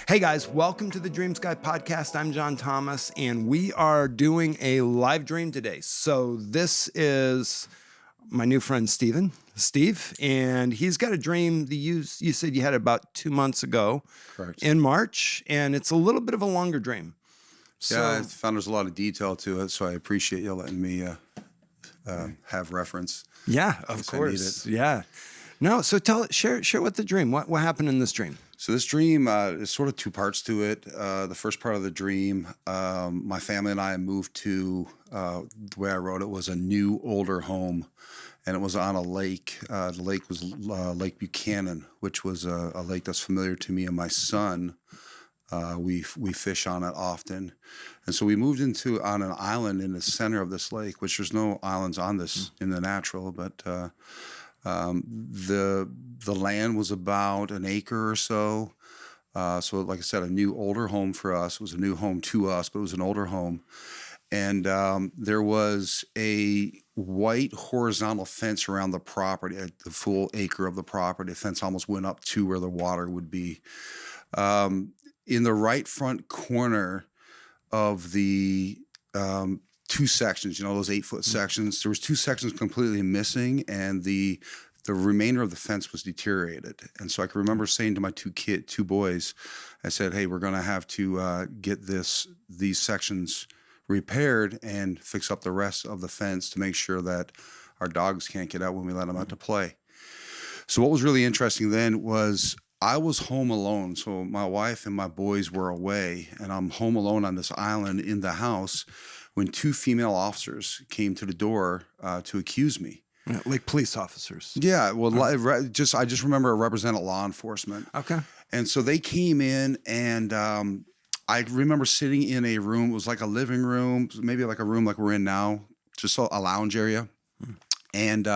Hey guys, welcome to the Dream Sky Podcast. I'm John Thomas, and we are doing a live dream today. So this is my new friend Steve, and he's got a dream that you said you had about 2 months ago. Correct. In March, and it's a little bit of a longer dream. Yeah, I found there's a lot of detail to it, so I appreciate you letting me have reference. Yeah, of course. Yeah. No, so share what the dream. What happened in this dream? So this dream is sort of two parts to it. The first part of the dream, my family and I moved to, the way I wrote it was a new, older home, and it was on a lake. The lake was Lake Buchanan, which was a lake that's familiar to me and my son. We fish on it often, and so we moved on an island in the center of this lake, which there's no islands on this in the natural, but the land was about an acre or so. So like I said, a new older home for us. It was a new home to us, but it was an older home. And there was a white horizontal fence around the property, the full acre of the property. The fence almost went up to where the water would be. In the right front corner of the two sections, those 8-foot sections, there was two sections completely missing, and the remainder of the fence was deteriorated. And so I can remember saying to my two boys, I said, "Hey, we're going to have to get these sections repaired and fix up the rest of the fence to make sure that our dogs can't get out when we let them out to play." So what was really interesting then was I was home alone. So my wife and my boys were away, and I'm home alone on this island in the house when two female officers came to the door to accuse me. Yeah, like police officers. Yeah, well, I just remember it represented law enforcement. Okay. And so they came in, and I remember sitting in a room. It was like a living room, maybe like a room like we're in now, just a lounge area. And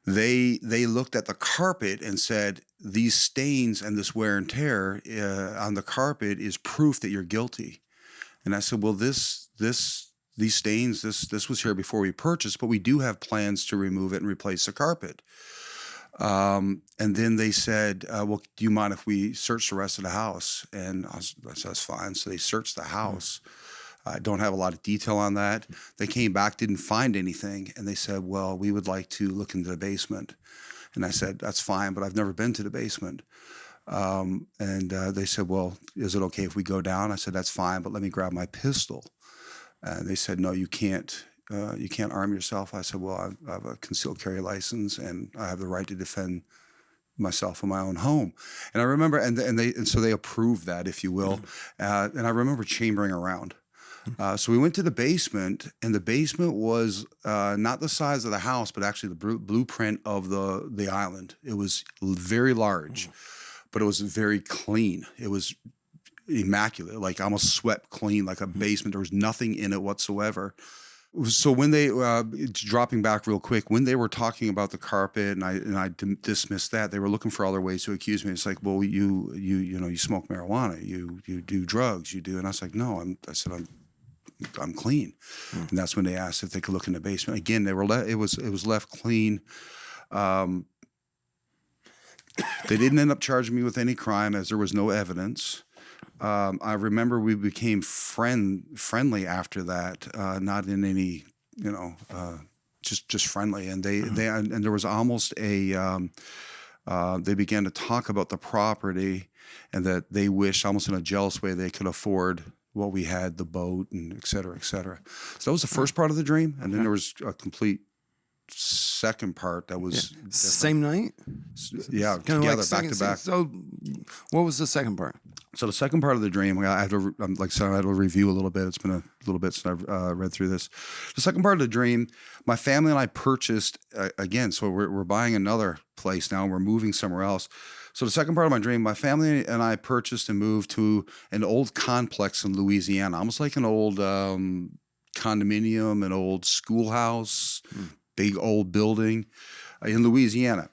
they looked at the carpet and said, "These stains and this wear and tear on the carpet is proof that you're guilty." And I said, "Well, these stains, this was here before we purchased, but we do have plans to remove it and replace the carpet." And then they said, "Well, do you mind if we search the rest of the house?" And I said, "That's fine." So they searched the house. I don't have a lot of detail on that. They came back, didn't find anything, and they said, "Well, we would like to look into the basement." And I said, "That's fine, but I've never been to the basement." And they said, "Well, is it okay if we go down?" I said, "That's fine, but let me grab my pistol." And they said, "No, you can't. You can't arm yourself." I said, "Well, I have a concealed carry license, and I have the right to defend myself in my own home." And I remember, and so they approved that, if you will. And I remember chambering around. So we went to the basement, and the basement was not the size of the house, but actually the blueprint of the island. It was very large, but it was very clean. It was immaculate, like almost swept clean, like a basement. There was nothing in it whatsoever. So when they dropping back real quick, when they were talking about the carpet, and I dismissed that, they were looking for other ways to accuse me. It's like, "Well, you smoke marijuana, you do drugs, you do," and I was like, "No, I'm clean." And that's when they asked if they could look in the basement. Again, it was left clean. They didn't end up charging me with any crime, as there was no evidence. I remember we became friendly after that, not in any, just friendly. And and there was almost they began to talk about the property, and that they wished, almost in a jealous way, they could afford what we had, the boat, and et cetera, et cetera. So that was the first part of the dream. And then there was a complete second part that was same night. Yeah, Kinda together, like back to back. So, what was the second part? So the second part of the dream, I had to, like I said, I had to review a little bit. It's been a little bit since I've read through this. The second part of the dream, my family and I purchased again. So we're buying another place now, and we're moving somewhere else. So the second part of my dream, my family and I purchased and moved to an old complex in Louisiana, almost like an old condominium, an old schoolhouse, big old building in Louisiana.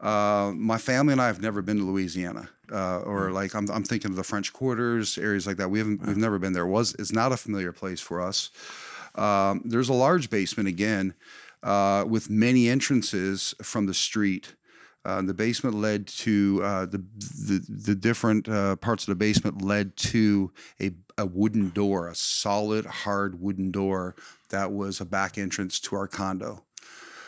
My family and I have never been to Louisiana, or like I'm thinking of the French Quarters, areas like that. We've never been there. It's not a familiar place for us. There's a large basement again, with many entrances from the street. The basement led to the different parts of the basement led to a wooden door, a solid, hard wooden door that was a back entrance to our condo.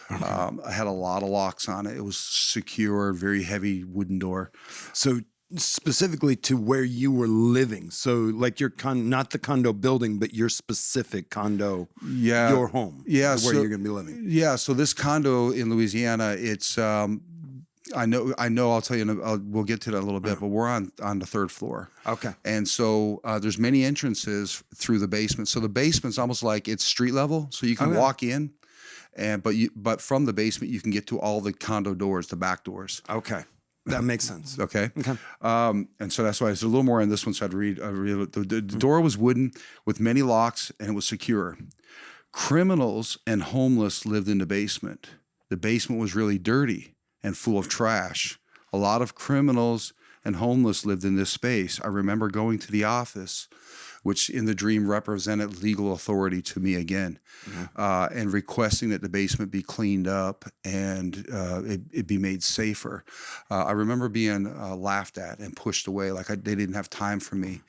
I had a lot of locks on it. It was secure, very heavy wooden door. So specifically to where you were living. So like your not the condo building, but your specific condo, your home, where you're going to be living. Yeah. So this condo in Louisiana, it's, I know. I'll tell you. We'll get to that in a little bit, but we're on the third floor. Okay. And so there's many entrances through the basement. So the basement's almost like it's street level, so you can walk in, but from the basement you can get to all the condo doors, the back doors. Okay. That makes sense. Okay. Okay. And so that's why there's a little more in this one. So I'd read it. The door was wooden with many locks, and it was secure. Criminals and homeless lived in the basement. The basement was really dirty and full of trash. A lot of criminals and homeless lived in this space. I remember going to the office, which in the dream represented legal authority to me again, and requesting that the basement be cleaned up and it be made safer. I remember being laughed at and pushed away, like they didn't have time for me.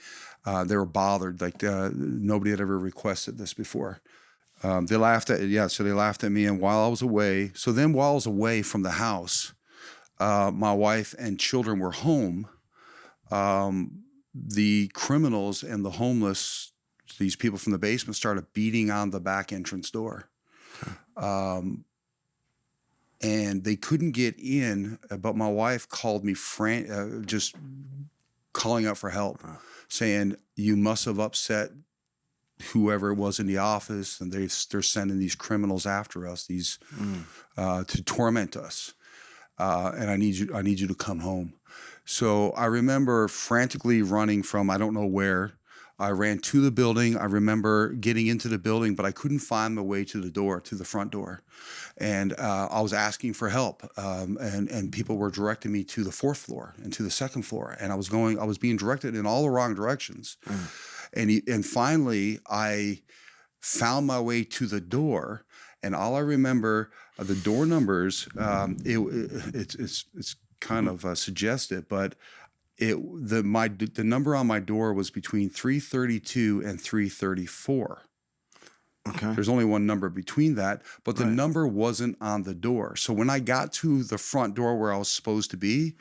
They were bothered, like nobody had ever requested this before. They laughed at me, and while I was away, from the house, my wife and children were home. The criminals and the homeless, these people from the basement, started beating on the back entrance door. And they couldn't get in, but my wife called me just calling out for help, saying, "You must have upset whoever it was in the office, and they're sending these criminals after us, to torment us. And I need you to come home." So I remember frantically running from I don't know where. I ran to the building. I remember getting into the building, but I couldn't find my way to the front door. And I was asking for help, and people were directing me to the fourth floor and to the second floor. And I was being directed in all the wrong directions. And finally, I found my way to the door. And all I remember are the door numbers. It's kind of suggestive, but the number on my door was between 332 and 334. Okay. There's only one number between that, but the number wasn't on the door. So when I got to the front door where I was supposed to be,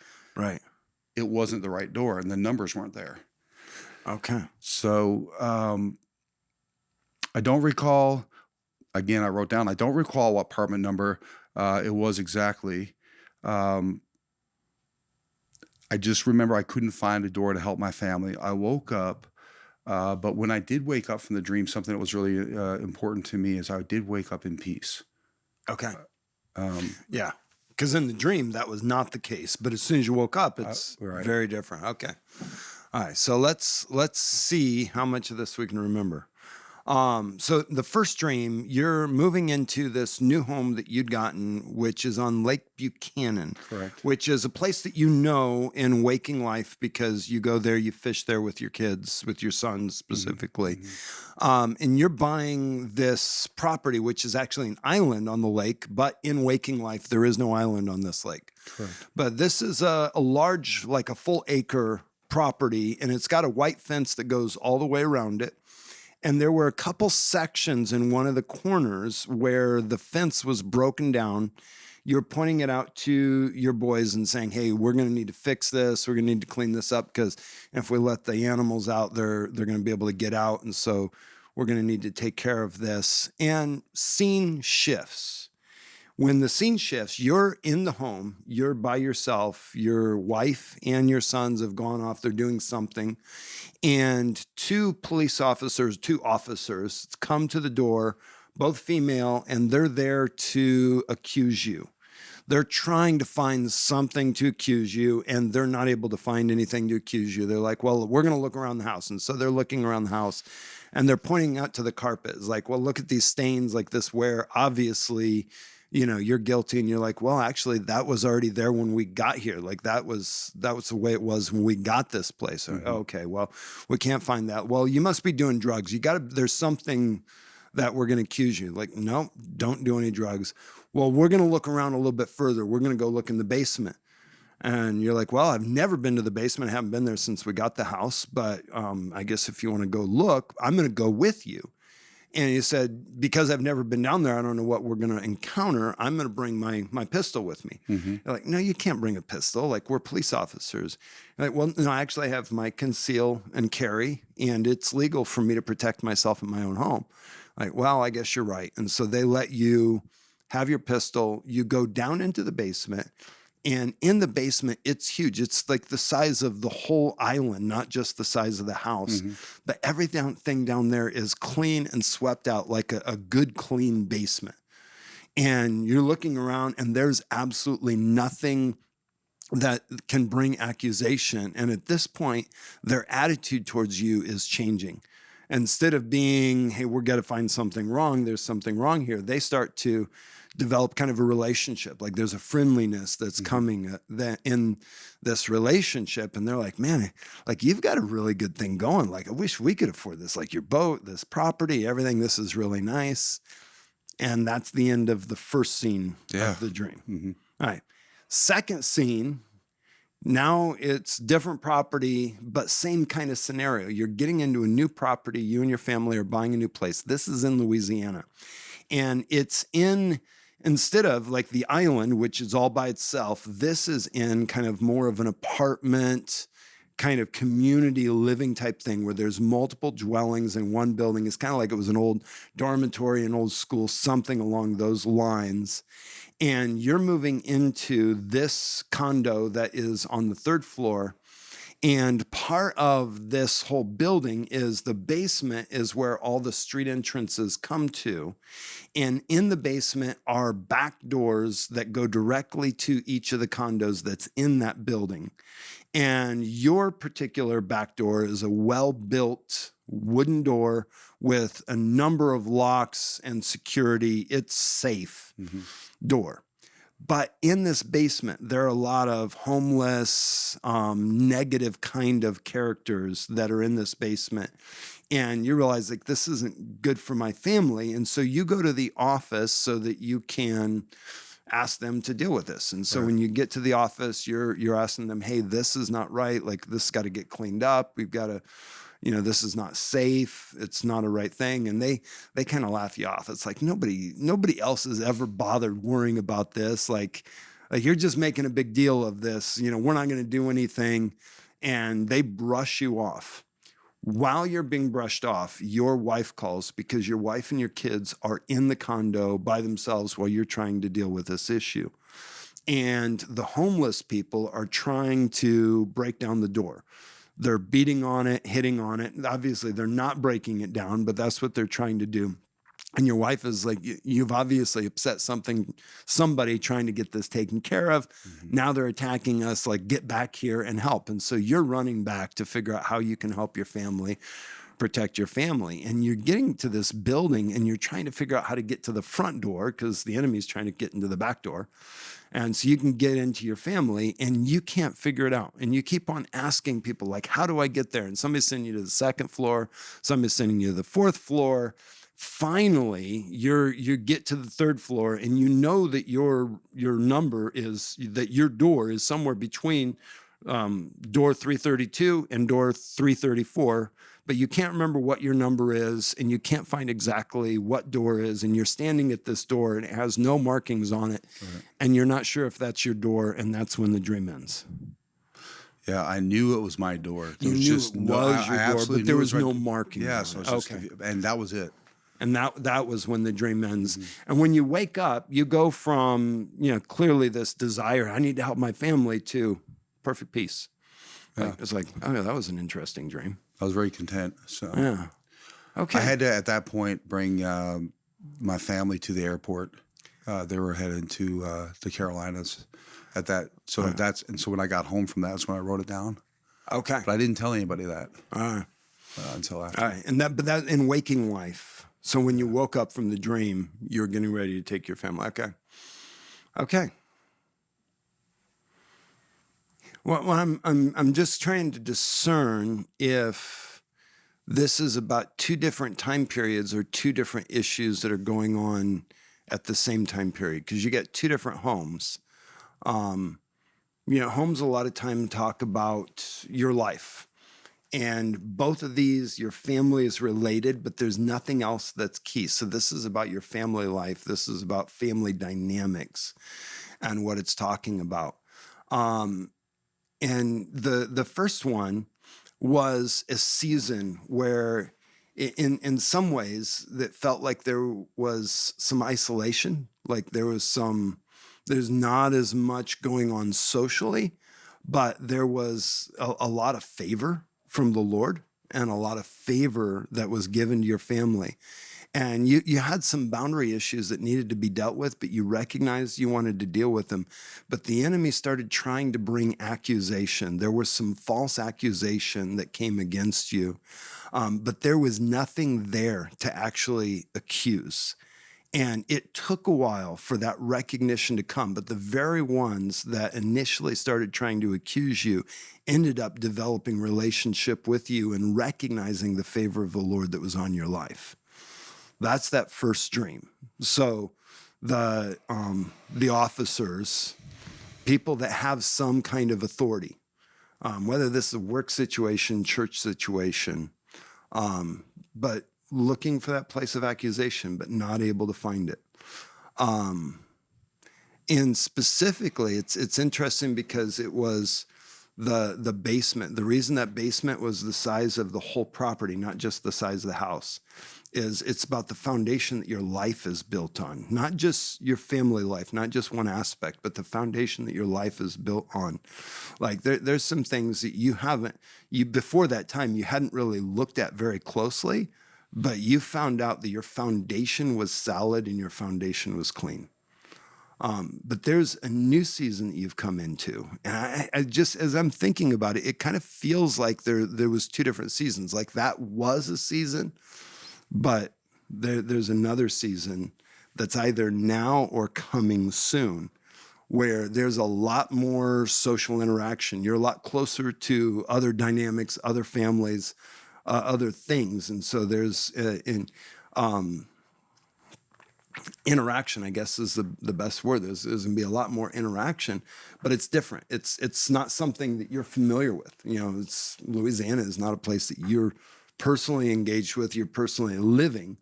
it wasn't the right door, and the numbers weren't there. Okay. So I don't recall. Again, I wrote down. I don't recall what apartment number it was exactly. I just remember I couldn't find a door to help my family. I woke up, but when I did wake up from the dream, something that was really important to me is I did wake up in peace. Okay. Yeah. Because in the dream, that was not the case. But as soon as you woke up, it's very different. Okay. All right. So let's see how much of this we can remember. So the first dream, you're moving into this new home that you'd gotten, which is on Lake Buchanan. Correct. Which is a place that you know in waking life because you go there, you fish there with your kids, with your sons specifically. And you're buying this property, which is actually an island on the lake, but in waking life, there is no island on this lake. Correct. But this is a large, like a full acre property, and it's got a white fence that goes all the way around it. And there were a couple sections in one of the corners where the fence was broken down. You're pointing it out to your boys and saying, "Hey, we're going to need to fix this. We're going to need to clean this up because if we let the animals out, they're going to be able to get out. And so we're going to need to take care of this." And scene shifts. When the scene shifts, you're in the home, you're by yourself, your wife and your sons have gone off, they're doing something, and two officers come to the door, both female, and they're there to accuse you. They're trying to find something to accuse you, and they're not able to find anything to accuse you. They're like, "Well, we're going to look around the house." And so they're looking around the house, and they're pointing out to the carpet. It's like, "Well, look at these stains like this where obviously, you're guilty." And you're like, "Well, actually, that was already there when we got here. Like that was the way it was when we got this place." Okay, well, we can't find that. "Well, you must be doing drugs. There's something that we're going to accuse you. Like, no, don't do any drugs. Well, we're going to look around a little bit further. We're going to go look in the basement. And you're like, well, I've never been to the basement. I haven't been there since we got the house. But I guess if you want to go look, I'm going to go with you. And he said, because I've never been down there, I don't know what we're going to encounter. I'm going to bring my pistol with me. You're like, no, you can't bring a pistol. Like, we're police officers. You're like, well, no, I actually have my conceal and carry, and it's legal for me to protect myself in my own home. Like, well, I guess you're right. And so they let you have your pistol. You go down into the basement. And in the basement, it's huge. It's like the size of the whole island, not just the size of the house. But everything down there is clean and swept out like a good, clean basement. And you're looking around and there's absolutely nothing that can bring accusation. And at this point, their attitude towards you is changing. Instead of being, hey, we're going to find something wrong, there's something wrong here, they start to develop kind of a relationship. Like there's a friendliness that's coming that in this relationship. And they're like, man, like you've got a really good thing going. Like I wish we could afford this, like your boat, this property, everything. This is really nice. And that's the end of the first scene of the dream. All right. Second scene, now it's different property, but same kind of scenario. You're getting into a new property. You and your family are buying a new place. This is in Louisiana. And it's in, instead of like the island, which is all by itself, this is in kind of more of an apartment, kind of community living type thing where there's multiple dwellings in one building. It's kind of like it was an old dormitory, an old school, something along those lines. And you're moving into this condo that is on the third floor. And part of this whole building is the basement is where all the street entrances come to. And in the basement are back doors that go directly to each of the condos that's in that building. And your particular back door is a well-built wooden door with a number of locks and security. It's safe door. But in this basement, there are a lot of homeless, negative kind of characters that are in this basement. And you realize like this isn't good for my family. And so you go to the office so that you can ask them to deal with this. And so when you get to the office, you're asking them, hey, this is not right. Like this has got to get cleaned up. We've got to, you know, this is not safe. It's not a right thing. And they kind of laugh you off. It's like nobody else has ever bothered worrying about this. Like you're just making a big deal of this. You know, we're not going to do anything. And they brush you off. While you're being brushed off, your wife calls because your wife and your kids are in the condo by themselves while you're trying to deal with this issue. And the homeless people are trying to break down the door. They're beating on it, hitting on it. Obviously, they're not breaking it down, but that's what they're trying to do. And your wife is like, you've obviously upset somebody trying to get this taken care of. Now they're attacking us, like, get back here and help. And so you're running back to figure out how you can help your family, protect your family. And you're getting to this building and you're trying to figure out how to get to the front door because the enemy's trying to get into the back door. And so you can get into your family and you can't figure it out. And you keep on asking people like, how do I get there? And somebody's sending you to the second floor. Somebody's sending you to the fourth floor. Finally, you get to the third floor and you know that your number is, that your door is somewhere between door 332 and door 334, but you can't remember what your number is and you can't find exactly what door is, and you're standing at this door and it has no markings on it, and you're not sure if that's your door, and that's when the dream ends. Yeah, I knew it was my door. You knew it was your door, but there was no marking on it. So it's just, and that was it. And that was when the dream ends. And when you wake up, you go from, you know, clearly this desire, I need to help my family, to perfect peace. Like, it's like, oh yeah, that was an interesting dream. I was very content. So yeah. Okay. I had to, at that point, bring my family to the airport. They were headed to the Carolinas at that. So so when I got home from that, that's when I wrote it down. Okay. But I didn't tell anybody that until after. All right. And that in waking life. So when you woke up from the dream, you were getting ready to take your family. Okay. Well, I'm just trying to discern if this is about two different time periods or two different issues that are going on at the same time period, because you get two different homes. Homes a lot of time talk about your life. And both of these, your family is related, but there's nothing else that's key. So this is about your family life. This is about family dynamics and what it's talking about. And the first one was a season where in some ways that felt like there was some isolation, like there's not as much going on socially, but there was a lot of favor from the Lord and a lot of favor that was given to your family. And you had some boundary issues that needed to be dealt with, but you recognized you wanted to deal with them. But the enemy started trying to bring accusation. There was some false accusation that came against you, but there was nothing there to actually accuse. And it took a while for that recognition to come. But the very ones that initially started trying to accuse you ended up developing relationship with you and recognizing the favor of the Lord that was on your life. That's that first dream. So the officers, people that have some kind of authority, whether this is a work situation, church situation, but looking for that place of accusation, but not able to find it. And specifically, it's interesting because it was the basement. The reason that basement was the size of the whole property, not just the size of the house, is it's about the foundation that your life is built on, not just your family life, not just one aspect, but the foundation that your life is built on. Like there's some things that before that time, you hadn't really looked at very closely, but you found out that your foundation was solid and your foundation was clean. But there's a new season that you've come into. And I just, as I'm thinking about it, it kind of feels like there was two different seasons. Like that was a season, but there's another season that's either now or coming soon, where there's a lot more social interaction. You're a lot closer to other dynamics, other families, other things. And so there's interaction, I guess, is the best word. There's going to be a lot more interaction, but it's different. It's not something that you're familiar with. Louisiana is not a place that you're personally engaged with, you're personally living.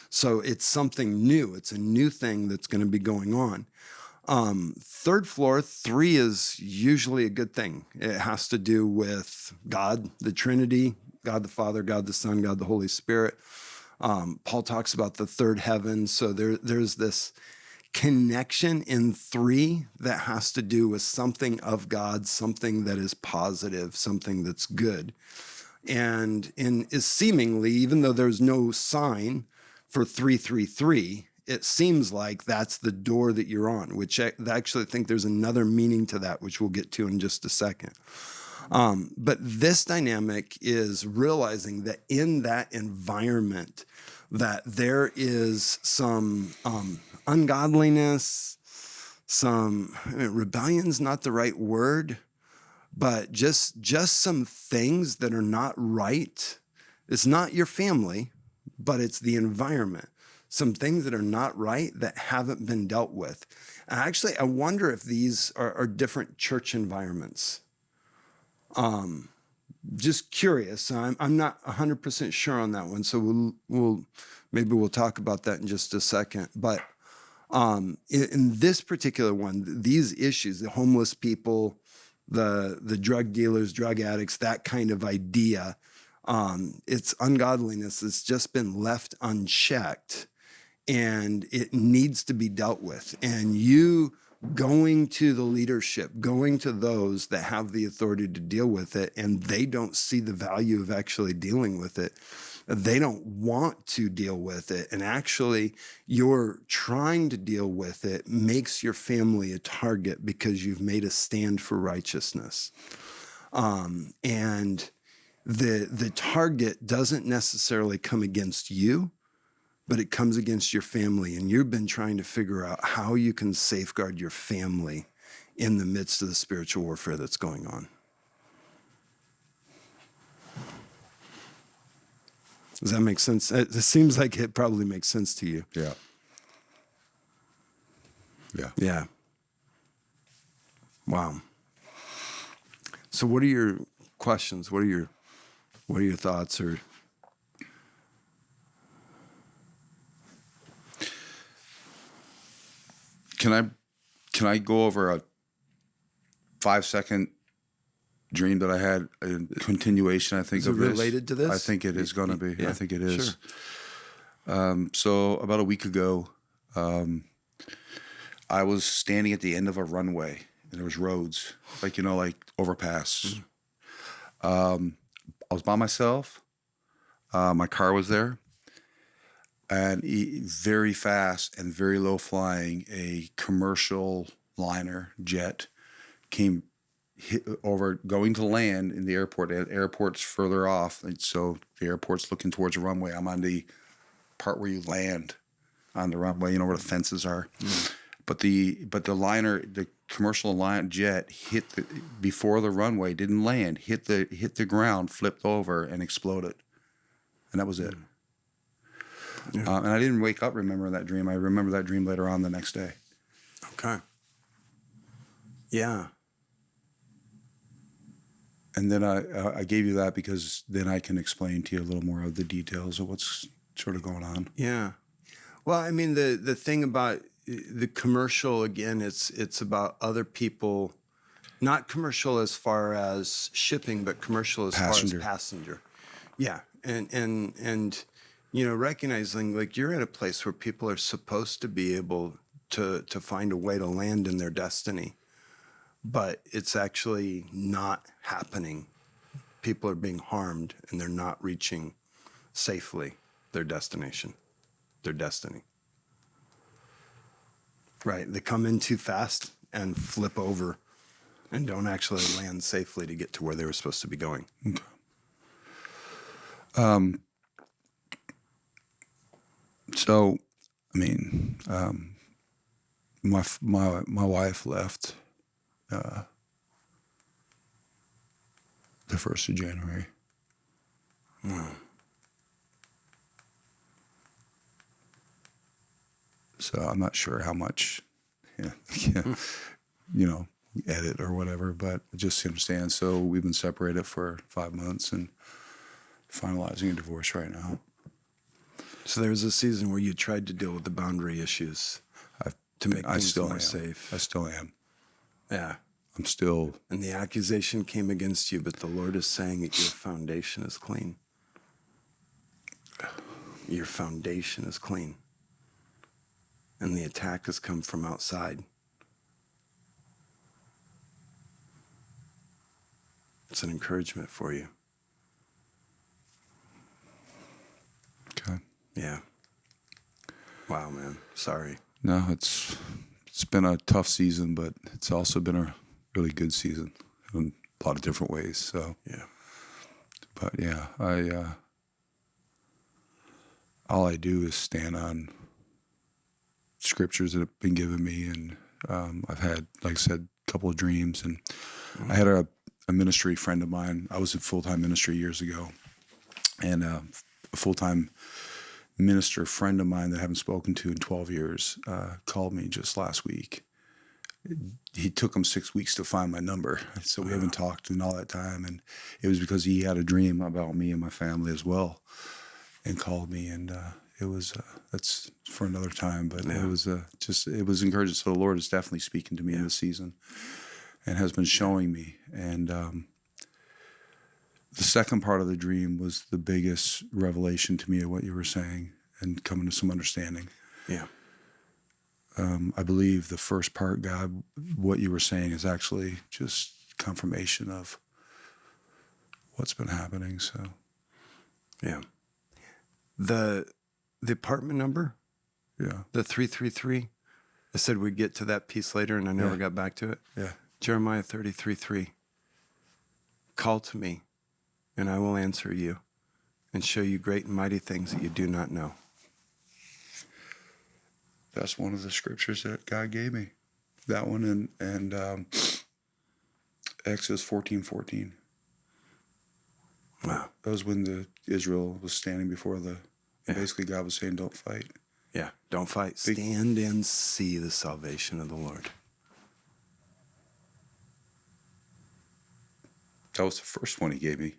So it's something new. It's a new thing that's going to be going on. Third floor, 3 is usually a good thing. It has to do with God, the Trinity, God the Father, God the Son, God the Holy Spirit. Paul talks about the third heaven. So there's this connection in 3 that has to do with something of God, something that is positive, something that's good. And is seemingly, even though there's no sign for 333, it seems like that's the door that you're on, which I actually think there's another meaning to that, which we'll get to in just a second. But this dynamic is realizing that in that environment, that there is some ungodliness, rebellion's not the right word, but just some things that are not right. It's not your family, but it's the environment. Some things that are not right that haven't been dealt with. And actually, I wonder if these are different church environments. Just curious. I'm not 100% sure on that one, so we'll talk about that in just a second. But in this particular one, these issues, the homeless people, the drug dealers, drug addicts, that kind of idea, it's ungodliness that's just been left unchecked, and it needs to be dealt with. And you going to the leadership, going to those that have the authority to deal with it, and they don't see the value of actually dealing with it. They don't want to deal with it. And actually, you're trying to deal with it makes your family a target because you've made a stand for righteousness. And the target doesn't necessarily come against you, but it comes against your family. And you've been trying to figure out how you can safeguard your family in the midst of the spiritual warfare that's going on. Does that make sense? It seems like it probably makes sense to you. Yeah. Yeah. Yeah. Wow. So what are your questions? What are your thoughts? Or Can I go over a 5-second dream that I had in continuation, I think, is it of this? related to this? I think it is going to be. Yeah, I think it is. sure. So about a week ago, I was standing at the end of a runway, and there was roads, like overpass. I was by myself. My car was there, and very fast and very low flying, a commercial liner jet came going to land in the airport. The airport's further off, and so the airport's looking towards the runway. I'm on the part where you land on the runway, where the fences are. But the liner, the commercial jet hit before the runway, didn't land, hit the ground, flipped over, and exploded, and that was it. And I didn't wake up remembering that dream. I remember that dream later on the next day. Okay. Yeah. And then I gave you that because then I can explain to you a little more of the details of what's sort of going on. Yeah. Well, I mean, the thing about the commercial, again, it's about other people, not commercial as far as shipping, but commercial as far as passenger. Yeah. And recognizing like you're at a place where people are supposed to be able to find a way to land in their destiny, but it's actually not happening. People are being harmed and they're not reaching safely their destination, their destiny. Right. They come in too fast and flip over and don't actually land safely to get to where they were supposed to be going. Okay. So, I mean, my wife left the 1st of January. Wow. So I'm not sure how much, edit or whatever, but just understand. So we've been separated for 5 months and finalizing a divorce right now. So there was a season where you tried to deal with the boundary issues to make things more safe. I still am. Yeah. I'm still. And the accusation came against you, but the Lord is saying that your foundation is clean. Your foundation is clean. And the attack has come from outside. It's an encouragement for you. Okay. Yeah. Wow, man. Sorry. No, it's been a tough season, but it's also been a really good season in a lot of different ways. So yeah. But yeah, all I do is stand on scriptures that have been given me, and I've had, like I said, a couple of dreams, and I had a ministry friend of mine. I was in full-time ministry years ago, and a full-time minister friend of mine that I haven't spoken to in 12 years called me just last week. He took him 6 weeks to find my number, so we haven't talked in all that time, and it was because he had a dream about me and my family as well, and called me, and it was that's for another time, but it was it was encouraging. So the Lord is definitely speaking to me in this season, and has been showing me. And the second part of the dream was the biggest revelation to me of what you were saying and coming to some understanding. Yeah. I believe the first part, God, what you were saying is actually just confirmation of what's been happening. So, yeah. The apartment number, the 333. I said we'd get to that piece later, and I never got back to it. Yeah. Jeremiah 33:3. Call to me, and I will answer you, and show you great and mighty things that you do not know. That's one of the scriptures that God gave me. That one and Exodus 14:14. Wow. That was when Israel was standing before basically God was saying, don't fight. Yeah. Don't fight. Stand and see the salvation of the Lord. That was the first one he gave me.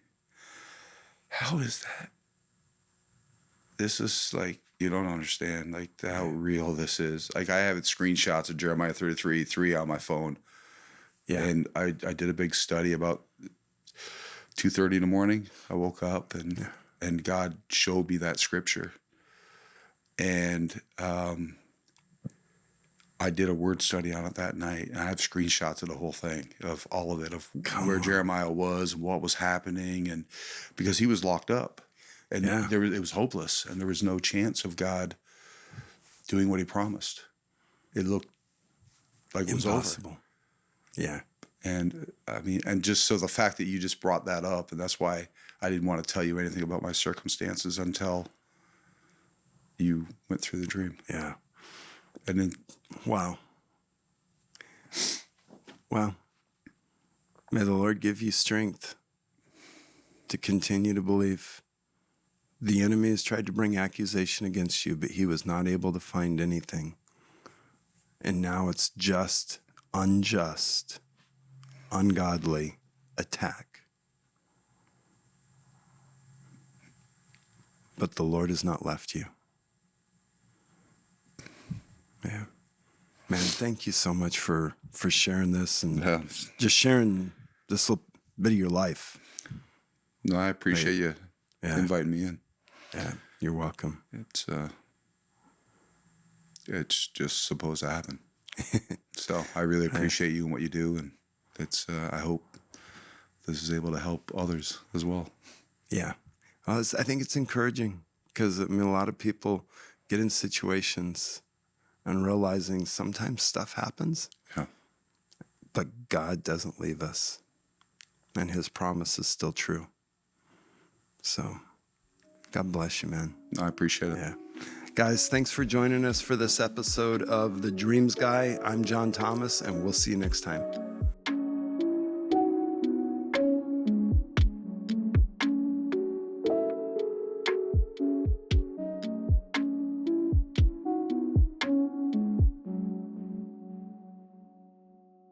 How is that? This is like, you don't understand like how real this is. Like I have screenshots of Jeremiah 33:3 on my phone. Yeah. And I did a big study about 2:30 in the morning. I woke up and God showed me that scripture. And I did a word study on it that night, and I have screenshots of the whole thing, of all of it, of where Jeremiah was and what was happening, and because he was locked up, and it was hopeless, and there was no chance of God doing what he promised. It looked like it was impossible. Over. Yeah. And I mean, and just so the fact that you just brought that up, and that's why I didn't want to tell you anything about my circumstances until you went through the dream. Yeah. And then, wow. Well, may the Lord give you strength to continue to believe. The enemy has tried to bring accusation against you, but he was not able to find anything. And now it's just, unjust, ungodly attack. But the Lord has not left you. Yeah. Man, thank you so much for sharing this and just sharing this little bit of your life. No, I appreciate you inviting me in. Yeah, you're welcome. It's just supposed to happen. So I really appreciate you and what you do, and I hope this is able to help others as well. Yeah, I think it's encouraging because I mean a lot of people get in situations and realizing sometimes stuff happens. Yeah. But God doesn't leave us, and His promise is still true. So, God bless you, man. I appreciate it. Yeah. Guys, thanks for joining us for this episode of The Dreams Guy. I'm John Thomas, and we'll see you next time.